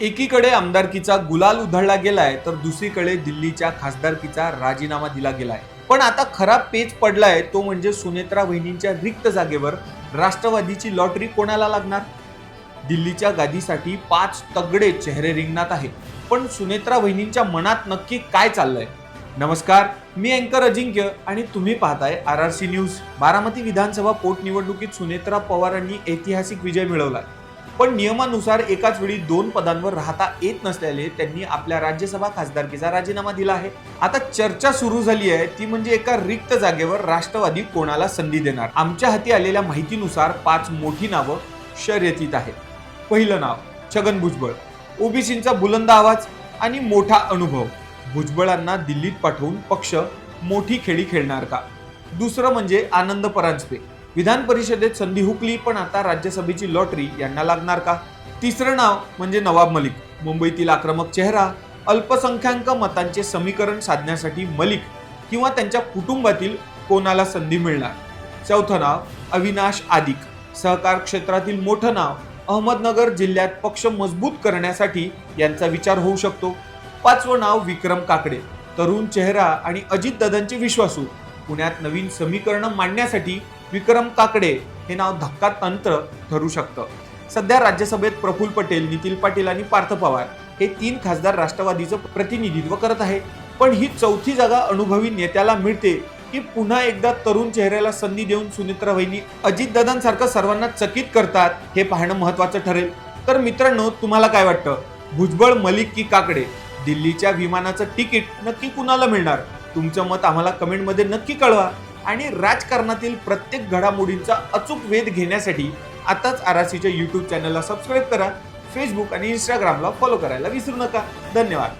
एकीकडे आमदारकीचा गुलाल उधळला गेलाय तर दुसरीकडे दिल्लीच्या खासदारकीचा राजीनामा दिला गेलाय। पण आता खरा पेच पडलाय तो म्हणजे सुनेत्रा वहिनींच्या रिक्त जागेवर राष्ट्रवादीची लॉटरी कोणाला लागणार। दिल्लीच्या गादीसाठी 5 तगडे चेहरे रिंगणात आहेत, पण सुनेत्रा वहिनींच्या मनात नक्की काय चाललंय? नमस्कार, मी अँकर अजिंक्य आणि तुम्ही पाहताय RRC न्यूज। बारामती विधानसभा पोटनिवडणुकीत सुनेत्रा पवारांनी ऐतिहासिक विजय मिळवला, पण नियमानुसार एकाच वेळी 2 पदांवर राहता येत नसल्याने त्यांनी आपल्या राज्यसभा खासदारकीचा राजीनामा दिला आहे। आता चर्चा सुरू झाली आहे ती म्हणजे एका रिक्त जागेवर राष्ट्रवादी कोणाला संधी देणार। आमच्या हाती आलेल्या माहितीनुसार 5 मोठी नावं शर्यतीत आहेत। पहिलं नाव छगन भुजबळ, ओबीसींचा बुलंद आवाज आणि मोठा अनुभव। भुजबळांना दिल्लीत पाठवून पक्ष मोठी खेळी खेळणार का? दुसरं म्हणजे आनंद परांजपे, विधान परिषदेत संधी हुकली पण आता राज्यसभेची लॉटरी यांना लागणार का? तिसरं नाव म्हणजे नवाब मलिक, मुंबईतील आक्रमक चेहरा, अल्पसंख्याक मतांचे समीकरण साधण्यासाठी मलिक किंवा त्यांच्या कुटुंबातील कोणाला संधी मिळणार? चौथं नाव अविनाश आदिक, सहकार क्षेत्रातील मोठं नाव, अहमदनगर जिल्ह्यात पक्ष मजबूत करण्यासाठी यांचा विचार होऊ शकतो। पाचवं नाव विक्रम काकडे, तरुण चेहरा आणि अजितदादांचे विश्वासू, पुण्यात नवीन समीकरण मांडण्यासाठी विक्रम काकडे हे नाव धक्का तंत्र ठरू शकतं। सध्या राज्यसभेत प्रफुल्ल पटेल, नितीन पाटील आणि पार्थ पवार हे 3 खासदार राष्ट्रवादीचं प्रतिनिधित्व करत आहे, पण ही चौथी जागा अनुभवी नेत्याला मिळते की पुन्हा एकदा तरुण चेहऱ्याला संधी देऊन सुनेत्रा वहिनी अजितदादांसारखं सर्वांना चकित करतात हे पाहणं महत्त्वाचं ठरेल। तर मित्रांनो, तुम्हाला काय वाटतं? भुजबळ, मलिक की काकडे? दिल्लीच्या विमानाचं तिकीट नक्की कुणाला मिळणार? तुमचं मत आम्हाला कमेंटमध्ये नक्की कळवा आणि राजकारणातील प्रत्येक घडामोडींचा अचूक वेध घेण्यासाठी आताच RRCच्या YouTube चॅनलला सबस्क्राईब करा, फेसबुक आणि इंस्टाग्रामला फॉलो करायला विसरू नका। धन्यवाद।